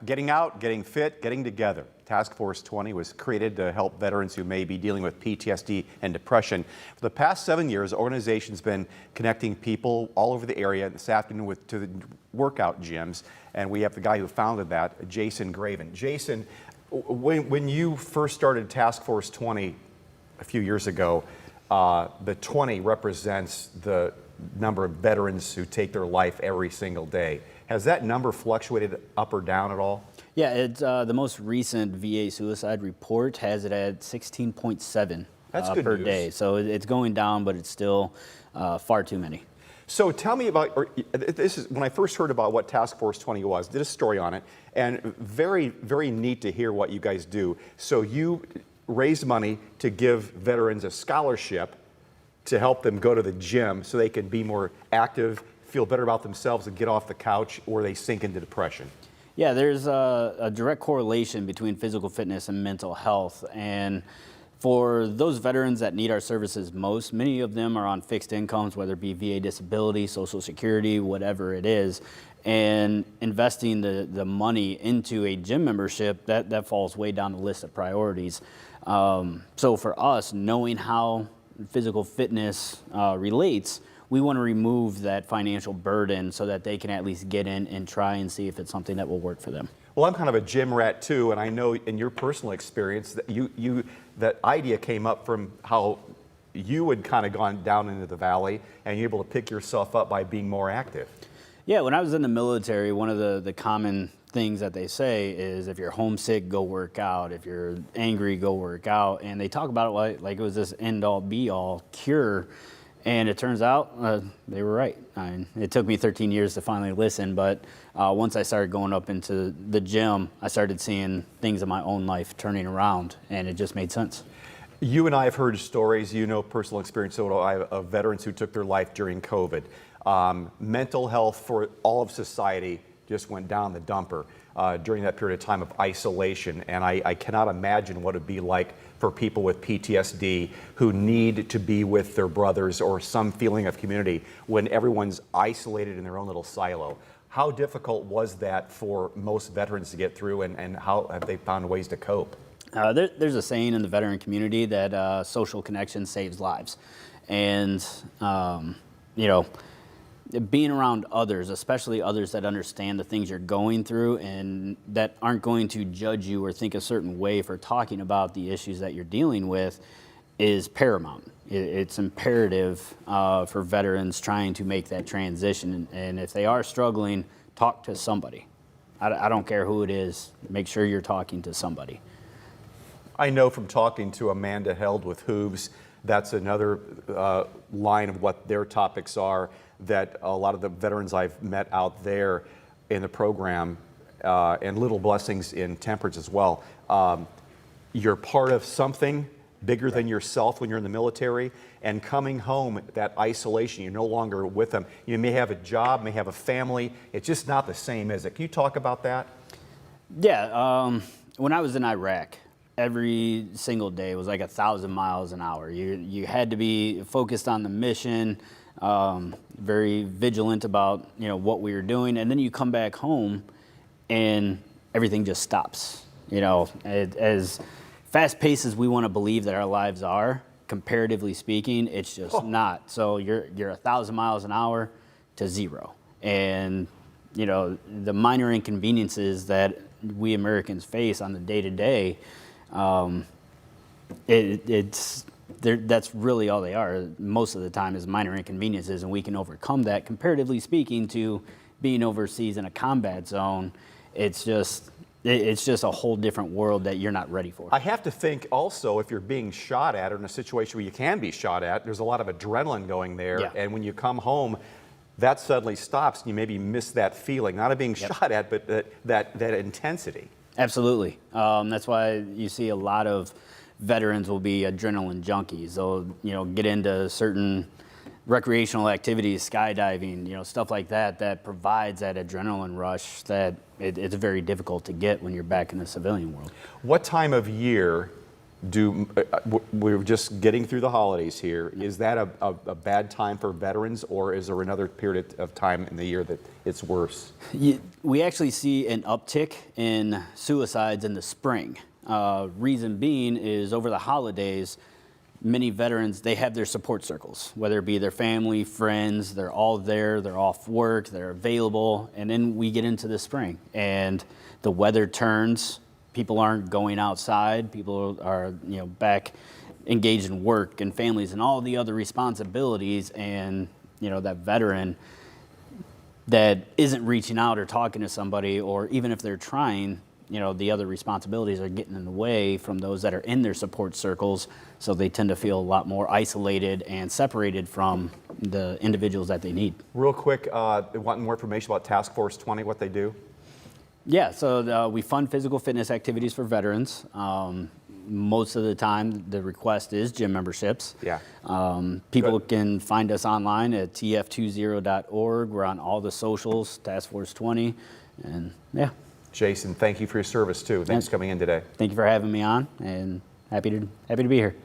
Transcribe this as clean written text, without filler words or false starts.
getting out, getting fit, getting together. Task Force 20 was created to help veterans who may be dealing with PTSD and depression. For the past 7 years, the organization's been connecting people all over the area this afternoon to the workout gyms. And we have the guy who founded that, Jason Graven. Jason, when you first started Task Force 20 a few years ago, the 20 represents the number of veterans who take their life every single day. Has that number fluctuated up or down at all? Yeah, it's the most recent VA suicide report has it at 16.7 per day. So it's going down, but it's still far too many. So tell me about, this is when I first heard about what Task Force 20 was, did a story on it, and very, very neat to hear what you guys do. So you raise money to give veterans a scholarship to help them go to the gym so they can be more active, feel better about themselves, and get off the couch, or they sink into depression. Yeah, there's a direct correlation between physical fitness and mental health. And for those veterans that need our services most, many of them are on fixed incomes, whether it be VA disability, Social Security, whatever it is. And investing the money into a gym membership, that falls way down the list of priorities. So for us, knowing how physical fitness relates, we want to remove that financial burden so that they can at least get in and try and see if it's something that will work for them. Well, I'm kind of a gym rat too, and I know in your personal experience that that idea came up from how you had kind of gone down into the valley and you're able to pick yourself up by being more active. Yeah, when I was in the military, one of the common things that they say is if you're homesick, go work out. If you're angry, go work out. And they talk about it like it was this end-all, be-all cure. And it turns out they were right. I mean, it took me 13 years to finally listen, but once I started going up into the gym, I started seeing things in my own life turning around, and it just made sense. You and I have heard stories, you know, personal experience, so do I, of veterans who took their life during COVID. Mental health for all of society just went down the dumper during that period of time of isolation, and I cannot imagine what it'd be like for people with PTSD who need to be with their brothers or some feeling of community when everyone's isolated in their own little silo. How difficult was that for most veterans to get through, and how have they found ways to cope? There's a saying in the veteran community that social connection saves lives. And, you know, being around others, especially others that understand the things you're going through and that aren't going to judge you or think a certain way for talking about the issues that you're dealing with, is paramount. It's imperative for veterans trying to make that transition. And if they are struggling, talk to somebody. I don't care who it is. Make sure you're talking to somebody. I know from talking to Amanda Held with Hooves, that's another line of what their topics are, that a lot of the veterans I've met out there in the program, and Little Blessings in Temperance as well, you're part of something bigger than yourself when you're in the military, and coming home, that isolation, you're no longer with them. You may have a job, may have a family, it's just not the same, is it? Can you talk about that? Yeah, when I was in Iraq, every single day was like 1,000 miles an hour. You had to be focused on the mission, very vigilant about what we were doing, and then you come back home and everything just stops. As fast-paced as we want to believe that our lives are, comparatively speaking, it's just not. So you're 1,000 miles an hour to zero, and the minor inconveniences that we Americans face on the day-to-day, that's really all they are. Most of the time is minor inconveniences, and we can overcome that. Comparatively speaking to being overseas in a combat zone, it's just a whole different world that you're not ready for. I have to think also, if you're being shot at or in a situation where you can be shot at, there's a lot of adrenaline going there, yeah. And when you come home, that suddenly stops, and you maybe miss that feeling, not of being shot at, but that intensity. Absolutely. That's why you see a lot of veterans will be adrenaline junkies. They'll get into certain recreational activities, skydiving, stuff like that provides that adrenaline rush that it's very difficult to get when you're back in the civilian world. What time of year We're just getting through the holidays here. Is that a bad time for veterans, or is there another period of time in the year that it's worse? We actually see an uptick in suicides in the spring. Reason being is over the holidays, many veterans, they have their support circles, whether it be their family, friends, they're all there, they're off work, they're available, and then we get into the spring and the weather turns. People aren't going outside. People are, back engaged in work and families and all the other responsibilities. And, that veteran that isn't reaching out or talking to somebody, or even if they're trying, the other responsibilities are getting in the way from those that are in their support circles. So they tend to feel a lot more isolated and separated from the individuals that they need. Real quick, want more information about Task Force 20, what they do? Yeah, so we fund physical fitness activities for veterans. Most of the time, the request is gym memberships. Yeah. People can find us online at tf20.org. We're on all the socials, Task Force 20, and yeah. Jason, thank you for your service too. Thanks for coming in today. Thank you for having me on, and happy to be here.